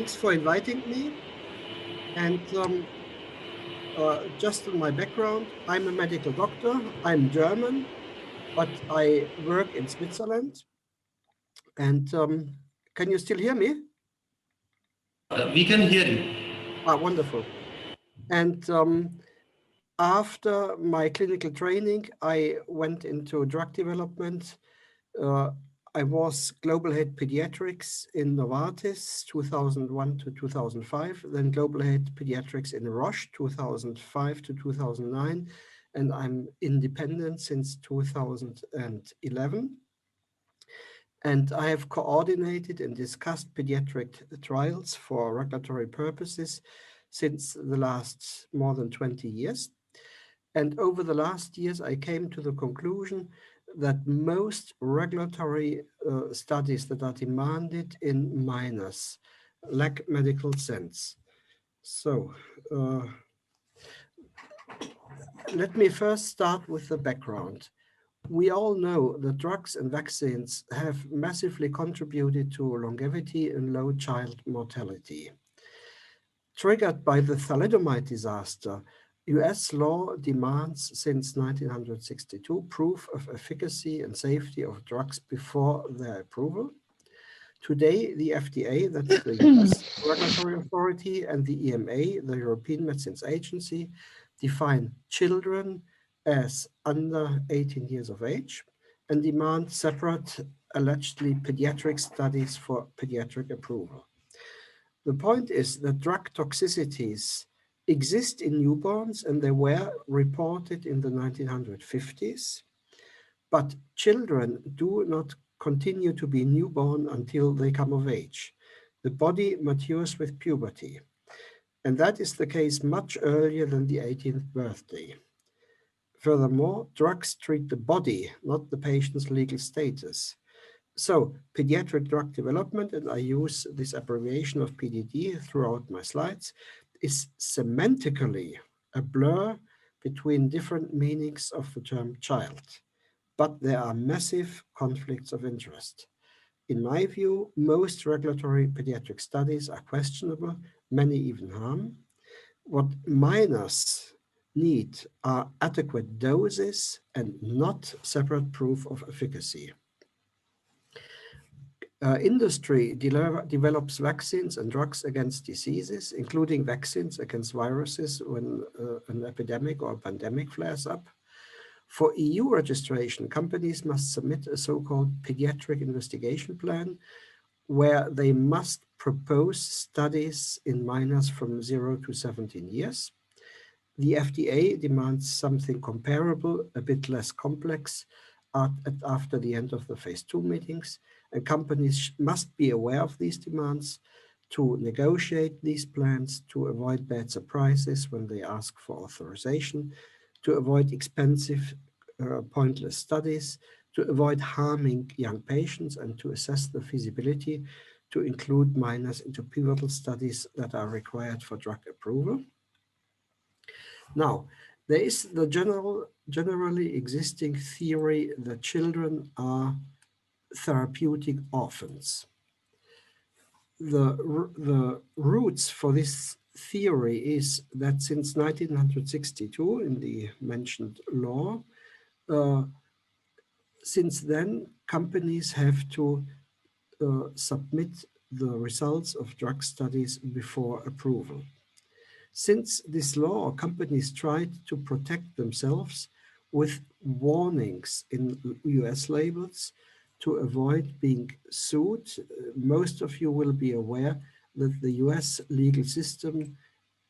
Thanks for inviting me. And just on my background, I'm a medical doctor. I'm German, but I work in Switzerland. And can you still hear me? We can hear you. Wonderful. And after my clinical training, I went into drug development. I was global head pediatrics in Novartis 2001 to 2005, then global head pediatrics in Roche 2005 to 2009, and I'm independent since 2011. And I have coordinated and discussed pediatric trials for regulatory purposes since the last more than 20 years. And over the last years, I came to the conclusion that most regulatory studies that are demanded in minors lack medical sense. So let me first start with the background. We all know that drugs and vaccines have massively contributed to longevity and low child mortality. Triggered by the thalidomide disaster, US law demands since 1962 proof of efficacy and safety of drugs before their approval. Today, the FDA, that's the US regulatory authority, and the EMA, the European Medicines Agency, define children as under 18 years of age and demand separate, allegedly pediatric studies for pediatric approval. The point is that drug toxicities exist in newborns and they were reported in the 1950s, but children do not continue to be newborn until they come of age. The body matures with puberty, and that is the case much earlier than the 18th birthday. Furthermore, drugs treat the body, not the patient's legal status. So pediatric drug development, and I use this abbreviation of PDD throughout my slides, is semantically a blur between different meanings of the term child. But there are massive conflicts of interest. In my view, most regulatory pediatric studies are questionable, many even harm. What minors need are adequate doses and not separate proof of efficacy. Industry develops vaccines and drugs against diseases, including vaccines against viruses when an epidemic or a pandemic flares up. For EU registration, companies must submit a so-called pediatric investigation plan, where they must propose studies in minors from 0 to 17 years. The FDA demands something comparable, a bit less complex, after the end of the phase 2 meetings, and companies must be aware of these demands to negotiate these plans, to avoid bad surprises when they ask for authorization, to avoid expensive, pointless studies, to avoid harming young patients, and to assess the feasibility to include minors into pivotal studies that are required for drug approval. Now, there is the generally existing theory that children are therapeutic orphans. The roots for this theory is that since 1962 in the mentioned law, since then companies have to submit the results of drug studies before approval. Since this law, companies tried to protect themselves with warnings in US labels to avoid being sued. Most of you will be aware that the US legal system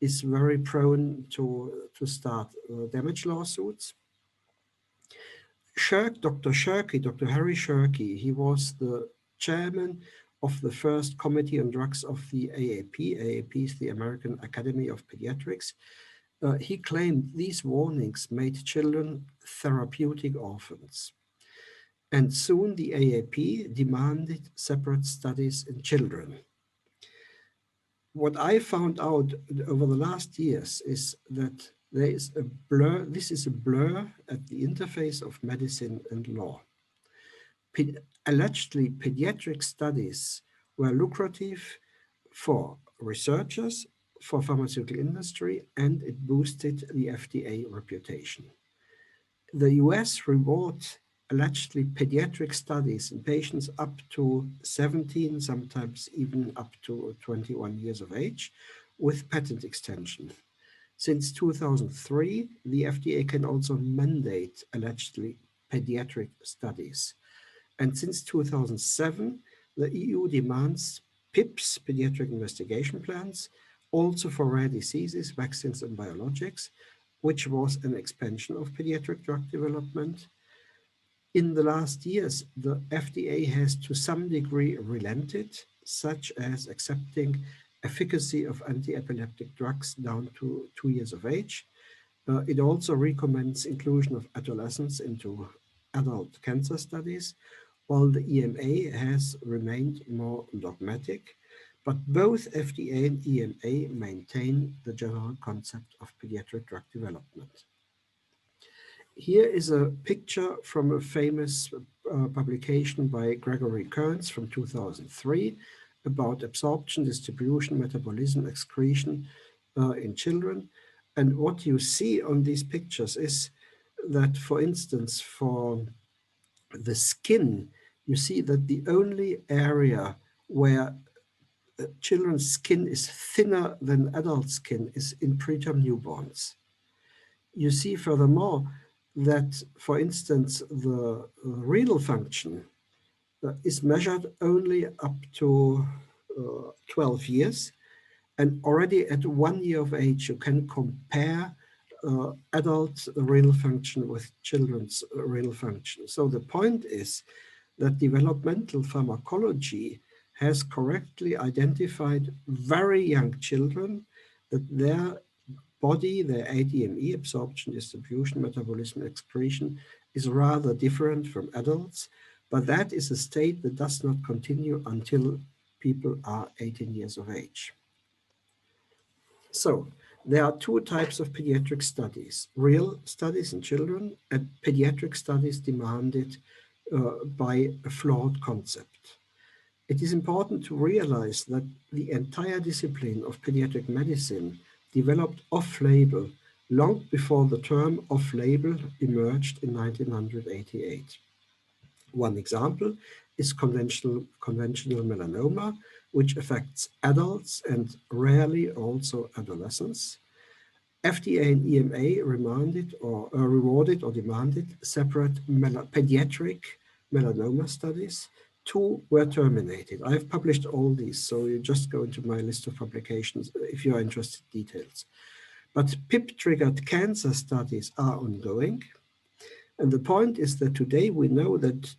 is very prone to start damage lawsuits. Dr. Harry Shirky, he was the chairman of the first committee on drugs of the AAP. AAP is the American Academy of Pediatrics. He claimed these warnings made children therapeutic orphans. And soon the AAP demanded separate studies in children. What I found out over the last years is that there is a blur, this is a blur at the interface of medicine and law. Allegedly, pediatric studies were lucrative for researchers, for pharmaceutical industry, and it boosted the FDA reputation. The US rewards allegedly pediatric studies in patients up to 17, sometimes even up to 21 years of age, with patent extension. Since 2003, the FDA can also mandate allegedly pediatric studies. And since 2007, the EU demands PIPs, pediatric investigation plans, also for rare diseases, vaccines, and biologics, which was an expansion of pediatric drug development. In the last years, the FDA has to some degree relented, such as accepting efficacy of anti-epileptic drugs down to 2 years of age. It also recommends inclusion of adolescents into adult cancer studies, while the EMA has remained more dogmatic. But both FDA and EMA maintain the general concept of pediatric drug development. Here is a picture from a famous publication by Gregory Kearns from 2003 about absorption, distribution, metabolism, excretion in children. And what you see on these pictures is that, for instance, for the skin, you see that the only area where children's skin is thinner than adult skin is in preterm newborns. You see furthermore that, for instance, the renal function is measured only up to 12 years. And already at 1 year of age, you can compare adult renal function with children's renal function. So the point is that developmental pharmacology has correctly identified very young children, that their body, their ADME, absorption, distribution, metabolism, excretion, is rather different from adults, but that is a state that does not continue until people are 18 years of age. So there are two types of pediatric studies: real studies in children and pediatric studies demanded by a flawed concept. It is important to realize that the entire discipline of pediatric medicine developed off-label long before the term off-label emerged in 1988. One example is conventional melanoma, which affects adults and rarely also adolescents. FDA and EMA rewarded or demanded separate pediatric melanoma studies. 2 were terminated. I've published all these, so you just go into my list of publications if you are interested in details. But PIP-triggered cancer studies are ongoing. And the point is that today we know that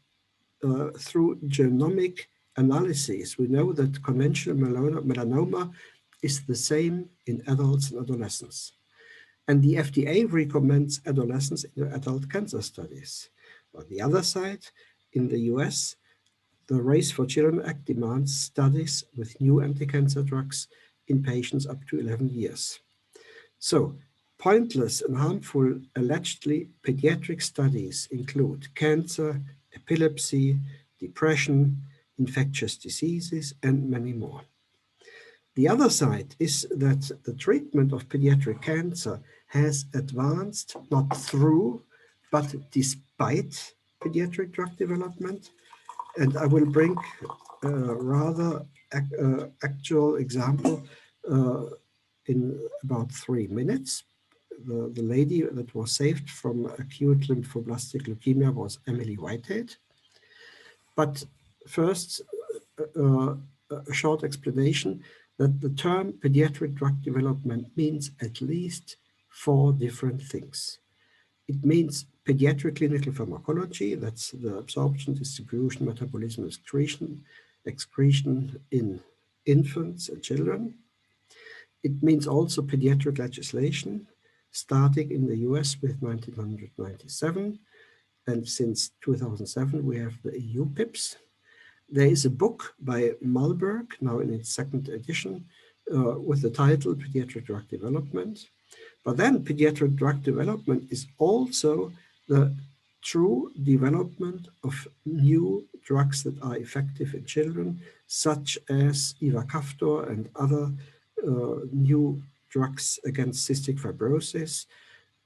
through genomic analysis, we know that conventional melanoma is the same in adults and adolescents. And the FDA recommends adolescents in adult cancer studies. On the other side, in the US, the Race for Children Act demands studies with new anti-cancer drugs in patients up to 11 years. So, pointless and harmful allegedly pediatric studies include cancer, epilepsy, depression, infectious diseases, and many more. The other side is that the treatment of pediatric cancer has advanced not through, but despite pediatric drug development. And I will bring a rather actual example in about 3 minutes. The lady that was saved from acute lymphoblastic leukemia was Emily Whitehead. But first, a short explanation that the term pediatric drug development means at least 4 different things. It means pediatric clinical pharmacology, that's the absorption, distribution, metabolism, excretion in infants and children. It means also pediatric legislation, starting in the US with 1997. And since 2007, we have the EU PIPs. There is a book by Malberg, now in its 2nd edition, with the title Pediatric Drug Development. But then pediatric drug development is also the true development of new drugs that are effective in children, such as ivacaftor and other new drugs against cystic fibrosis,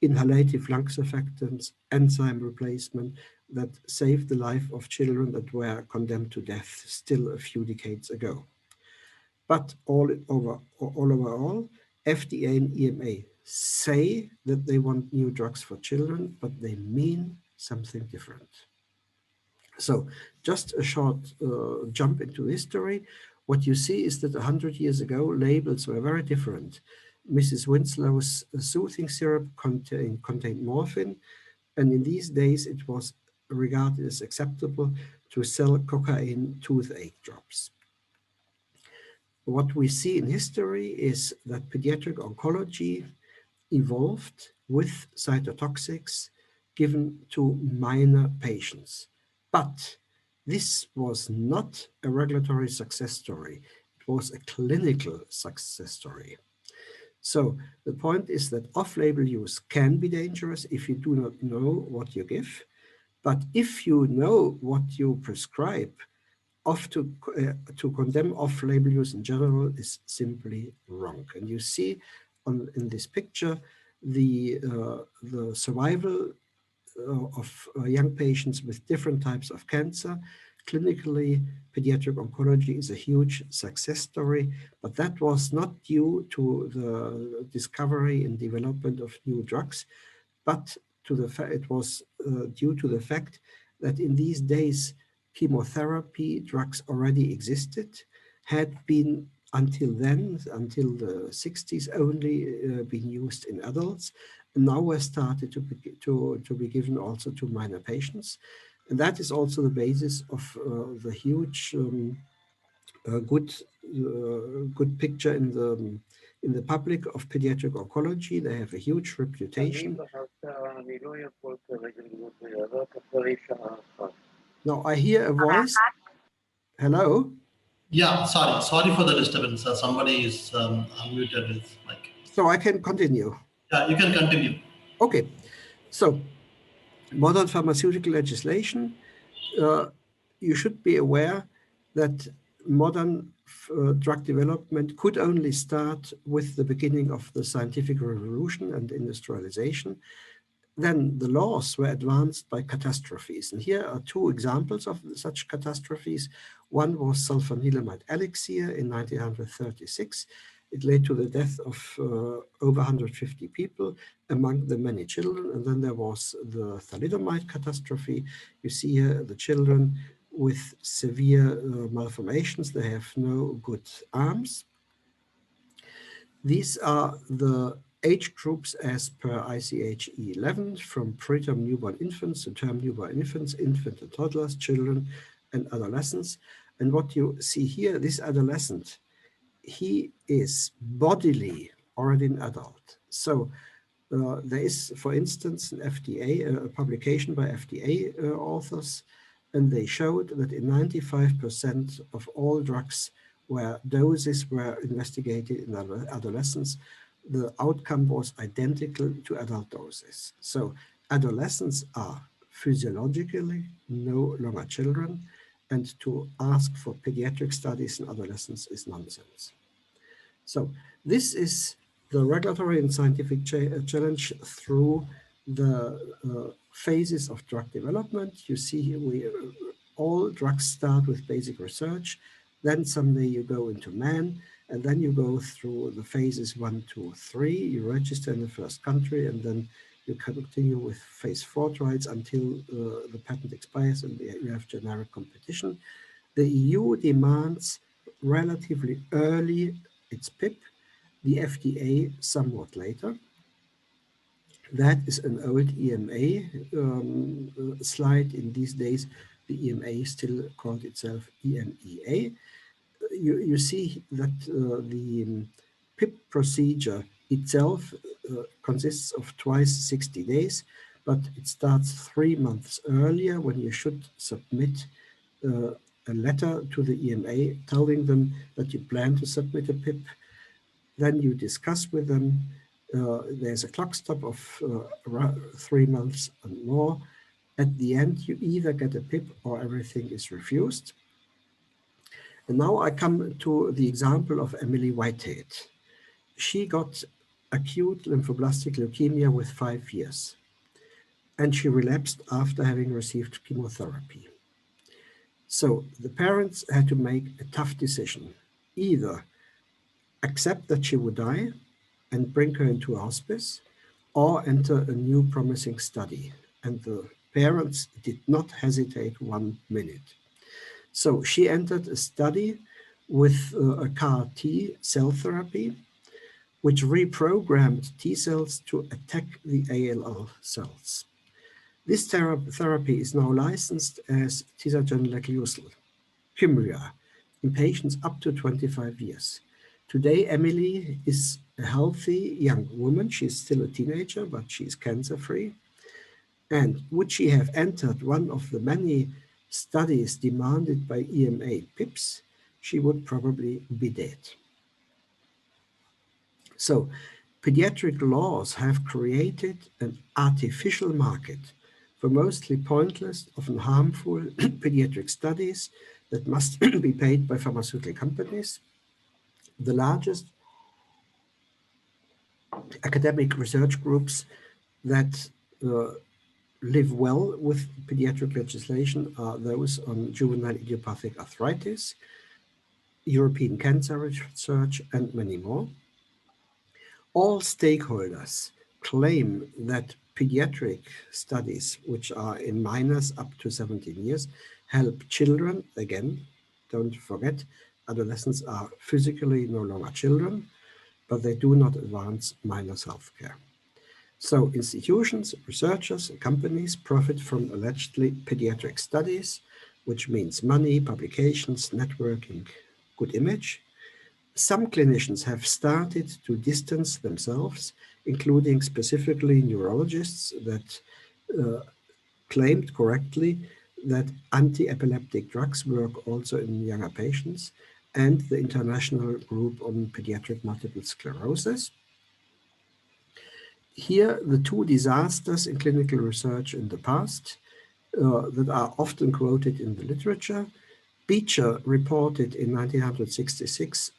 inhalative lung surfactants, enzyme replacement that saved the life of children that were condemned to death still a few decades ago. But overall, FDA and EMA say that they want new drugs for children, but they mean something different. So just a short jump into history. What you see is that 100 years ago, labels were very different. Mrs. Winslow's soothing syrup contained morphine, and in these days it was regarded as acceptable to sell cocaine toothache drops. What we see in history is that pediatric oncology evolved with cytotoxics given to minor patients. But this was not a regulatory success story. It was a clinical success story. So the point is that off-label use can be dangerous if you do not know what you give. But if you know what you prescribe, to condemn off-label use in general is simply wrong. And you see in this picture the survival of young patients with different types of cancer. Clinically, pediatric oncology is a huge success story, but that was not due to the discovery and development of new drugs, but to the fact it was due to the fact that in these days chemotherapy drugs already existed, had been until then, until the 60s, only been used in adults, and now were started to be given also to minor patients. And that is also the basis of the huge good picture in the public of pediatric oncology. They have a huge reputation. Now I hear a voice. Hello? Yeah, sorry for the disturbance. Somebody is unmuted his mic. So I can continue. Yeah, you can continue. Okay. So modern pharmaceutical legislation, you should be aware that modern drug development could only start with the beginning of the scientific revolution and industrialization. Then the laws were advanced by catastrophes. And here are two examples of such catastrophes. One was sulfanilamide elixir in 1936. It led to the death of over 150 people, among them many children. And then there was the thalidomide catastrophe. You see here the children with severe malformations. They have no good arms. These are the age groups as per ICH E11, from preterm newborn infants to term newborn infants, infant and toddlers, children and adolescents. And what you see here, this adolescent, he is bodily already an adult. So there is, for instance, an FDA, a publication by FDA authors, and they showed that in 95% of all drugs where doses were investigated in adolescents, the outcome was identical to adult doses. So adolescents are physiologically no longer children, and to ask for pediatric studies in adolescents is nonsense. So this is the regulatory and scientific challenge through the phases of drug development. You see here, all drugs start with basic research, then someday you go into man, and then you go through the phases 1, 2, 3, you register in the first country, and then you continue with phase 4 trials until the patent expires and you have generic competition. The EU demands relatively early its PIP, the FDA somewhat later. That is an old EMA slide. In these days, the EMA still called itself EMEA. You see that the PIP procedure itself consists of twice 60 days, but it starts 3 months earlier when you should submit a letter to the EMA telling them that you plan to submit a PIP. Then you discuss with them. There's a clock stop of around 3 months and more. At the end, you either get a PIP or everything is refused. And now I come to the example of Emily Whitehead. She got acute lymphoblastic leukemia with 5 years, and she relapsed after having received chemotherapy. So the parents had to make a tough decision. Either accept that she would die and bring her into a hospice, or enter a new promising study. And the parents did not hesitate 1 minute. So she entered a study with a CAR T cell therapy, which reprogrammed T cells to attack the ALL cells. This therapy is now licensed as tisagenlecleucel, Kymriah, in patients up to 25 years. Today, Emily is a healthy young woman. She's still a teenager, but she's cancer-free. And would she have entered one of the many studies demanded by EMA PIPs, she would probably be dead. So, pediatric laws have created an artificial market for mostly pointless, often harmful pediatric studies that must be paid by pharmaceutical companies. The largest academic research groups that live well with pediatric legislation are those on juvenile idiopathic arthritis, European cancer research, and many more. All stakeholders claim that pediatric studies, which are in minors up to 17 years, help children. Again, don't forget, adolescents are physically no longer children, but they do not advance minors' healthcare. So institutions, researchers, and companies profit from allegedly pediatric studies, which means money, publications, networking, good image. Some clinicians have started to distance themselves, including specifically neurologists that claimed correctly that anti-epileptic drugs work also in younger patients, and the International Group on Pediatric Multiple Sclerosis. Here, the two disasters in clinical research in the past that are often quoted in the literature. Beecher reported in 1966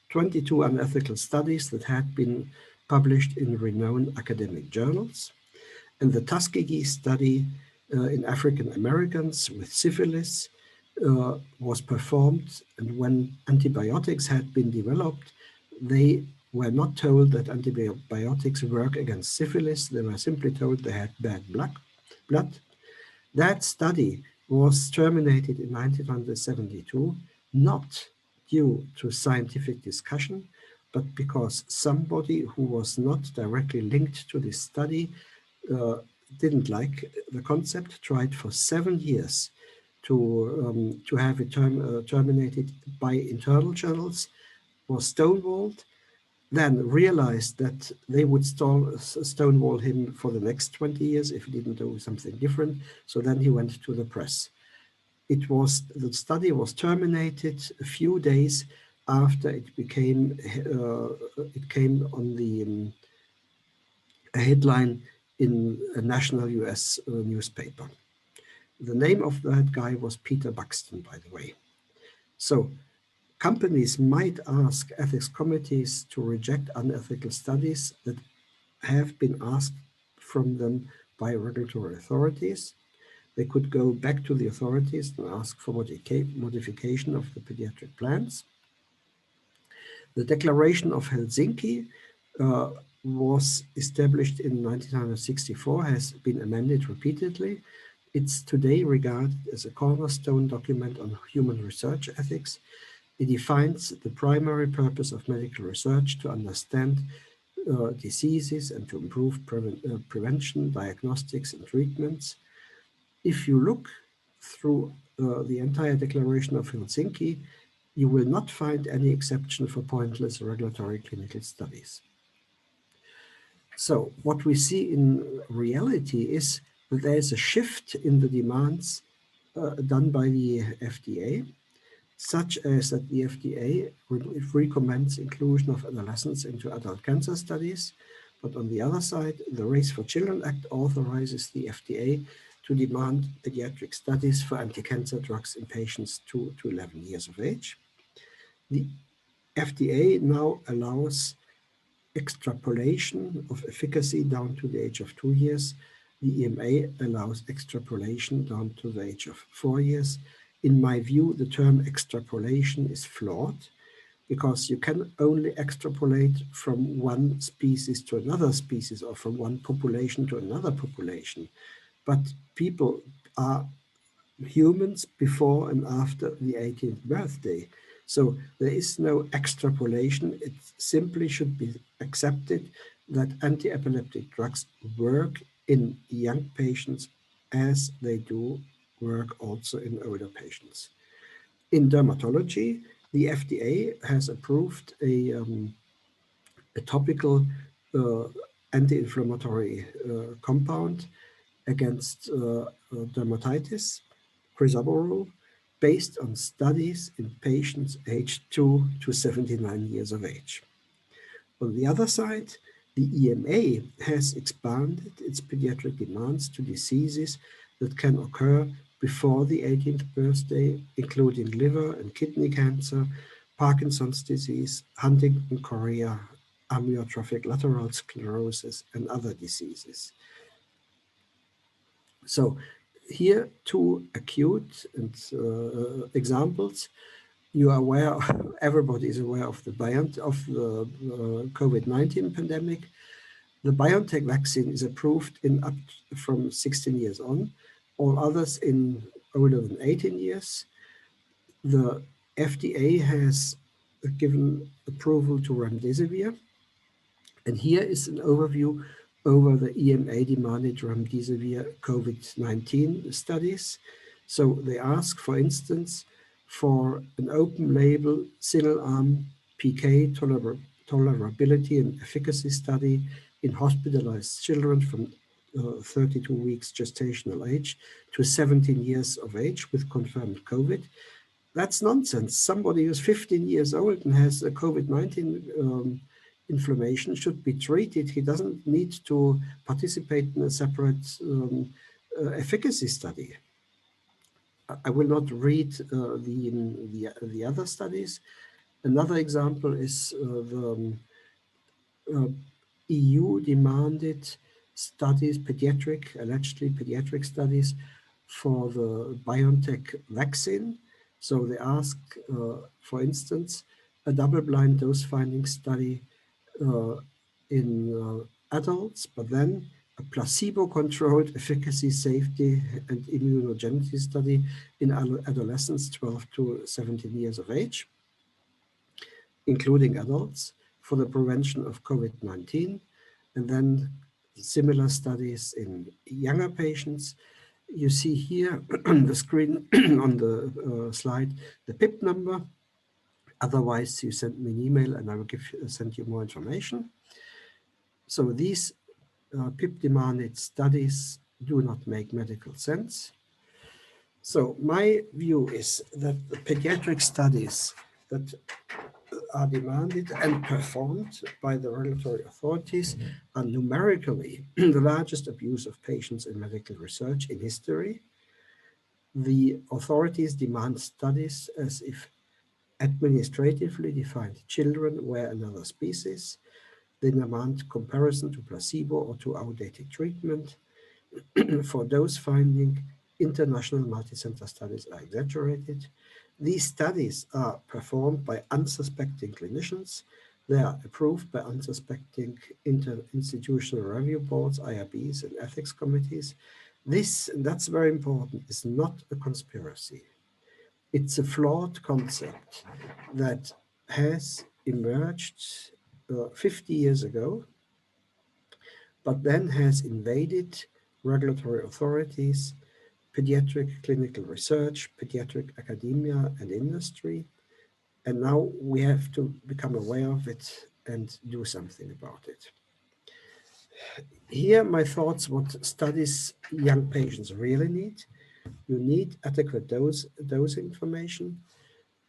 22 unethical studies that had been published in renowned academic journals. And the Tuskegee study in African Americans with syphilis was performed, and when antibiotics had been developed, they were not told that antibiotics work against syphilis. They were simply told they had bad blood. That study was terminated in 1972, not due to scientific discussion, but because somebody who was not directly linked to this study didn't like the concept, tried for 7 years to have it terminated by internal journals, was stonewalled, then realized that they would stonewall him for the next 20 years if he didn't do something different. So then he went to the press. The study was terminated a few days after it came on the a headline in a national US newspaper. The name of that guy was Peter Buxton, by the way. So companies might ask ethics committees to reject unethical studies that have been asked from them by regulatory authorities. They could go back to the authorities and ask for modification of the pediatric plans. The Declaration of Helsinki was established in 1964, has been amended repeatedly. It's today regarded as a cornerstone document on human research ethics. It defines the primary purpose of medical research to understand diseases and to improve prevention, diagnostics, and treatments. If you look through the entire Declaration of Helsinki, you will not find any exception for pointless regulatory clinical studies. So what we see in reality is that there is a shift in the demands done by the FDA, such as that the FDA recommends inclusion of adolescents into adult cancer studies, But on the other side, the Race for Children Act authorizes the FDA to demand pediatric studies for anti-cancer drugs in patients 2 to 11 years of age. The FDA now allows extrapolation of efficacy down to the age of 2 years. The EMA allows extrapolation down to the age of 4 years. In my view, the term extrapolation is flawed because you can only extrapolate from one species to another species or from one population to another population. But people are humans before and after the 18th birthday. So there is no extrapolation. It simply should be accepted that anti-epileptic drugs work in young patients as they do work also in older patients. In dermatology, the FDA has approved a topical anti-inflammatory compound against dermatitis, crisaborole, based on studies in patients aged 2 to 79 years of age. On the other side, the EMA has expanded its pediatric demands to diseases that can occur before the 18th birthday, including liver and kidney cancer, Parkinson's disease, Huntington chorea, amyotrophic lateral sclerosis, and other diseases. So here, two acute and, examples. You are aware, everybody is aware of the COVID-19 pandemic. The BioNTech vaccine is approved in up from 16 years on, all others in older than 18 years. The FDA has given approval to remdesivir. And here is an overview over the EMA demanded remdesivir COVID-19 studies. So they ask, for instance, for an open label, single arm PK tolerability and efficacy study in hospitalized children from 32 weeks gestational age to 17 years of age with confirmed COVID. That's nonsense. Somebody who's 15 years old and has a COVID-19 inflammation should be treated. He doesn't need to participate in a separate efficacy study. I will not read the other studies. Another example is the EU demanded studies, allegedly pediatric studies for the BioNTech vaccine. So they ask, for instance, a double-blind dose-finding study in adults, but then a placebo-controlled efficacy, safety, and immunogenicity study in adolescents 12 to 17 years of age, including adults, for the prevention of COVID-19, and then similar studies in younger patients. You see here on the screen, on the slide, the PIP number. Otherwise, you send me an email and I will send you more information. So these PIP-demanded studies do not make medical sense. So my view is that the pediatric studies that are demanded and performed by the regulatory authorities are numerically the largest abuse of patients in medical research in history. The authorities demand studies as if administratively defined children were another species. They demand comparison to placebo or to outdated treatment. For dose finding, international multicenter studies are exaggerated. These studies are performed by unsuspecting clinicians. They are approved by unsuspecting interinstitutional review boards, IRBs, and ethics committees. This, and that's very important, is not a conspiracy. It's a flawed concept that has emerged 50 years ago, but then has invaded regulatory authorities, pediatric clinical research, pediatric academia, and industry. And now we have to become aware of it and do something about it. Here, my thoughts, what studies young patients really need. You need adequate dose information.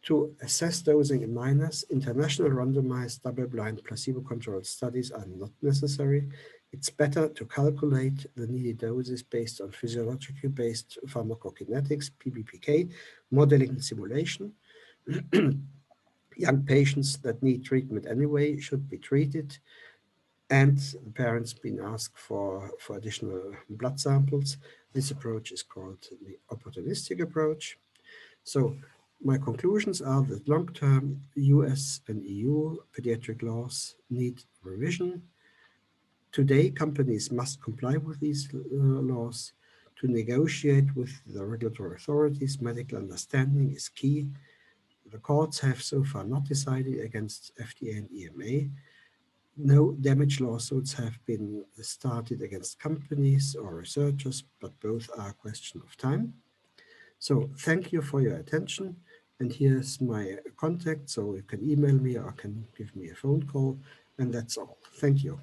To assess dosing in minors, international randomized double-blind placebo-controlled studies are not necessary. It's better to calculate the needed doses based on physiologically based pharmacokinetics, PBPK, modeling simulation. Young patients that need treatment anyway should be treated, and the parents been asked for additional blood samples. This approach is called the opportunistic approach. So my conclusions are that long-term US and EU pediatric laws need revision. Today, companies must comply with these laws. To negotiate with the regulatory authorities, medical understanding is key. The courts have so far not decided against FDA and EMA. No damage lawsuits have been started against companies or researchers, but both are a question of time. So thank you for your attention. And here's my contact, so you can email me or can give me a phone call. And that's all. Thank you.